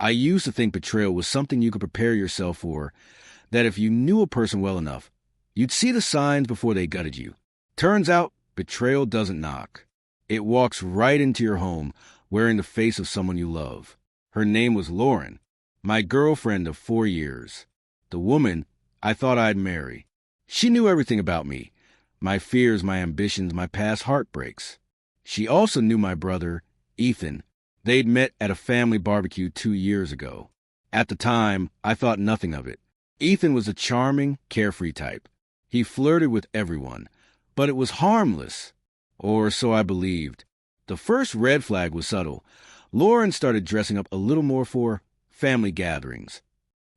I used to think betrayal was something you could prepare yourself for, that if you knew a person well enough, you'd see the signs before they gutted you. Turns out, betrayal doesn't knock. It walks right into your home, wearing the face of someone you love. Her name was Lauren, my girlfriend of 4 years, the woman I thought I'd marry. She knew everything about me, my fears, my ambitions, my past heartbreaks. She also knew my brother, Ethan. They'd met at a family barbecue 2 years ago. At the time, I thought nothing of it. Ethan was a charming, carefree type. He flirted with everyone, but it was harmless. Or so I believed. The first red flag was subtle. Lauren started dressing up a little more for family gatherings.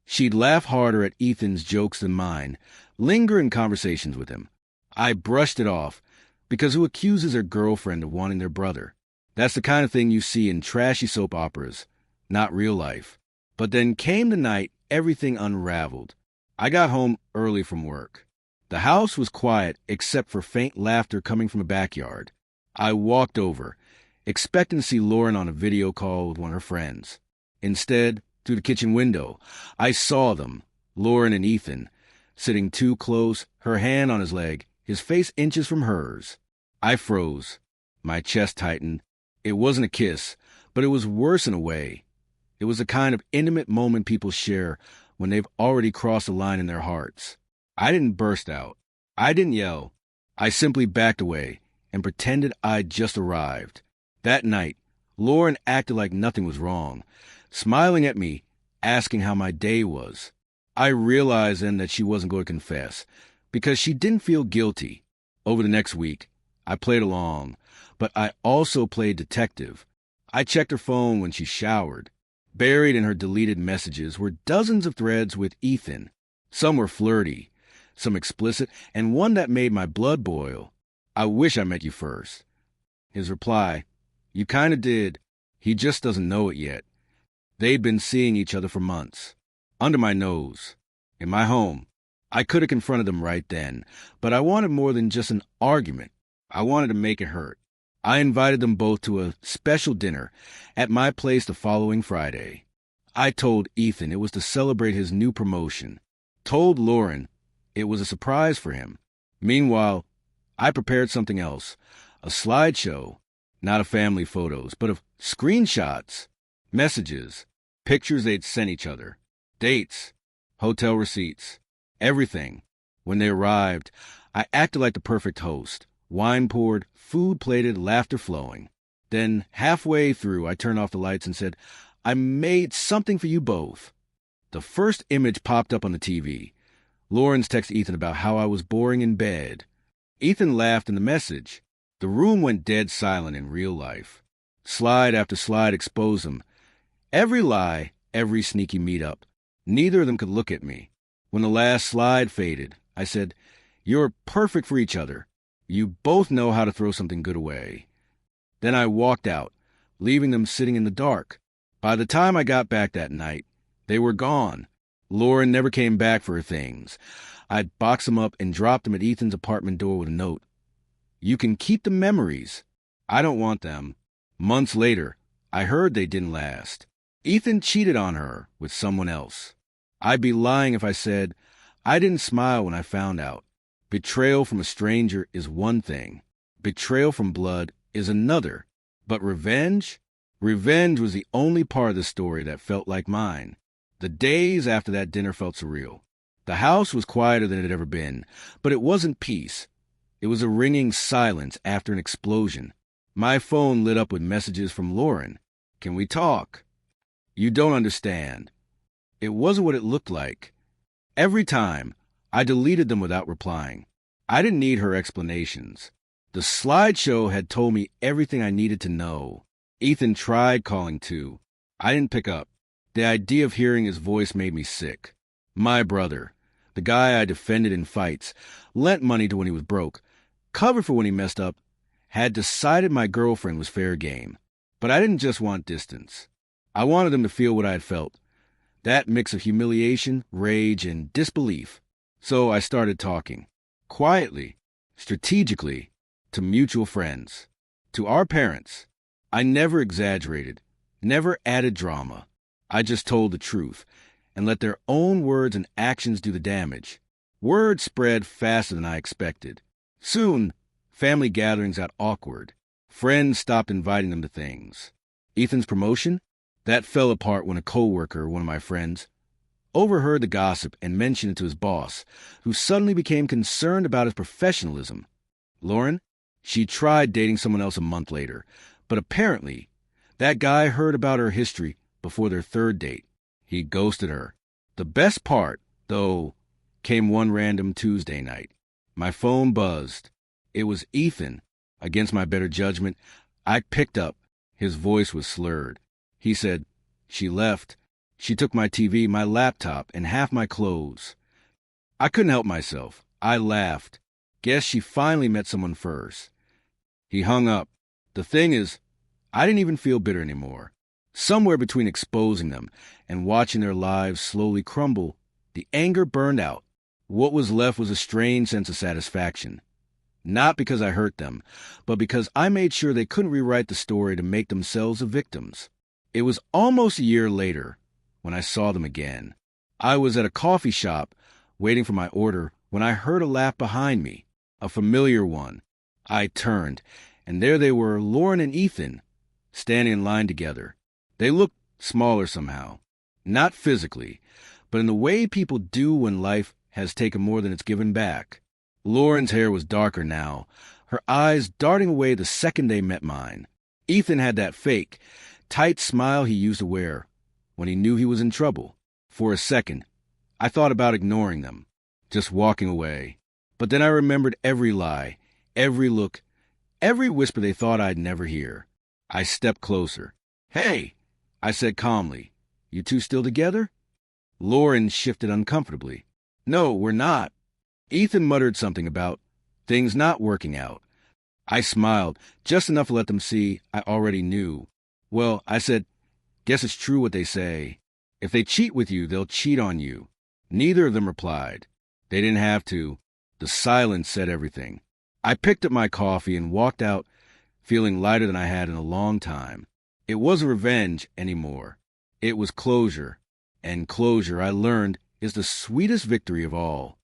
She'd laugh harder at Ethan's jokes than mine, linger in conversations with him. I brushed it off, because who accuses their girlfriend of wanting their brother? That's the kind of thing you see in trashy soap operas, not real life. But then came the night everything unraveled. I got home early from work. The house was quiet except for faint laughter coming from the backyard. I walked over, expecting to see Lauren on a video call with one of her friends. Instead, through the kitchen window, I saw them, Lauren and Ethan, sitting too close, her hand on his leg, his face inches from hers. I froze. My chest tightened. It wasn't a kiss, but it was worse in a way. It was the kind of intimate moment people share when they've already crossed a line in their hearts. I didn't burst out. I didn't yell. I simply backed away and pretended I'd just arrived. That night, Lauren acted like nothing was wrong, smiling at me, asking how my day was. I realized then that she wasn't going to confess, because she didn't feel guilty. Over the next week, I played along, but I also played detective. I checked her phone when she showered. Buried in her deleted messages were dozens of threads with Ethan. Some were flirty, some explicit, and one that made my blood boil. I wish I met you first. His reply, you kinda did. He just doesn't know it yet. They'd been seeing each other for months. Under my nose. In my home. I could have confronted them right then, but I wanted more than just an argument. I wanted to make it hurt. I invited them both to a special dinner at my place the following Friday. I told Ethan it was to celebrate his new promotion. Told Lauren it was a surprise for him. Meanwhile, I prepared something else. A slideshow, not of family photos, but of screenshots, messages, pictures they'd sent each other, dates, hotel receipts, everything. When they arrived, I acted like the perfect host. Wine poured, food plated, laughter flowing. Then, halfway through, I turned off the lights and said, I made something for you both. The first image popped up on the TV. Lauren's text Ethan about how I was boring in bed. Ethan laughed in the message. The room went dead silent in real life. Slide after slide exposed them. Every lie, every sneaky meetup. Neither of them could look at me. When the last slide faded, I said, you're perfect for each other. You both know how to throw something good away. Then I walked out, leaving them sitting in the dark. By the time I got back that night, they were gone. Lauren never came back for her things. I'd box them up and drop them at Ethan's apartment door with a note. You can keep the memories. I don't want them. Months later, I heard they didn't last. Ethan cheated on her with someone else. I'd be lying if I said I didn't smile when I found out. Betrayal from a stranger is one thing. Betrayal from blood is another. But revenge? Revenge was the only part of the story that felt like mine. The days after that dinner felt surreal. The house was quieter than it had ever been, but it wasn't peace. It was a ringing silence after an explosion. My phone lit up with messages from Lauren. Can we talk? You don't understand. It wasn't what it looked like. Every time, I deleted them without replying. I didn't need her explanations. The slideshow had told me everything I needed to know. Ethan tried calling too. I didn't pick up. The idea of hearing his voice made me sick. My brother, the guy I defended in fights, lent money to when he was broke, covered for when he messed up, had decided my girlfriend was fair game. But I didn't just want distance. I wanted them to feel what I had felt. That mix of humiliation, rage, and disbelief. So I started talking. Quietly, strategically, to mutual friends. To our parents. I never exaggerated. Never added drama. I just told the truth and let their own words and actions do the damage. Word spread faster than I expected. Soon, family gatherings got awkward. Friends stopped inviting them to things. Ethan's promotion? That fell apart when a coworker, one of my friends, overheard the gossip and mentioned it to his boss, who suddenly became concerned about his professionalism. Lauren? She tried dating someone else a month later, but apparently that guy heard about her history before their third date. He ghosted her. The best part, though, came one random Tuesday night. My phone buzzed. It was Ethan. Against my better judgment, I picked up. His voice was slurred. He said, "She left. She took my TV, my laptop, and half my clothes." I couldn't help myself. I laughed. Guess she finally met someone first. He hung up. The thing is, I didn't even feel bitter anymore. Somewhere between exposing them and watching their lives slowly crumble, the anger burned out. What was left was a strange sense of satisfaction. Not because I hurt them, but because I made sure they couldn't rewrite the story to make themselves the victims. It was almost a year later when I saw them again. I was at a coffee shop waiting for my order when I heard a laugh behind me, a familiar one. I turned, and there they were, Lauren and Ethan, standing in line together. They looked smaller somehow. Not physically, but in the way people do when life has taken more than it's given back. Lauren's hair was darker now, her eyes darting away the second they met mine. Ethan had that fake, tight smile he used to wear when he knew he was in trouble. For a second, I thought about ignoring them, just walking away. But then I remembered every lie, every look, every whisper they thought I'd never hear. I stepped closer. "Hey," I said calmly, "you two still together?" Lauren shifted uncomfortably. "No, we're not." Ethan muttered something about things not working out. I smiled, just enough to let them see I already knew. "Well," I said, "guess it's true what they say. If they cheat with you, they'll cheat on you." Neither of them replied. They didn't have to. The silence said everything. I picked up my coffee and walked out, feeling lighter than I had in a long time. It wasn't revenge anymore. It was closure. And closure, I learned, is the sweetest victory of all.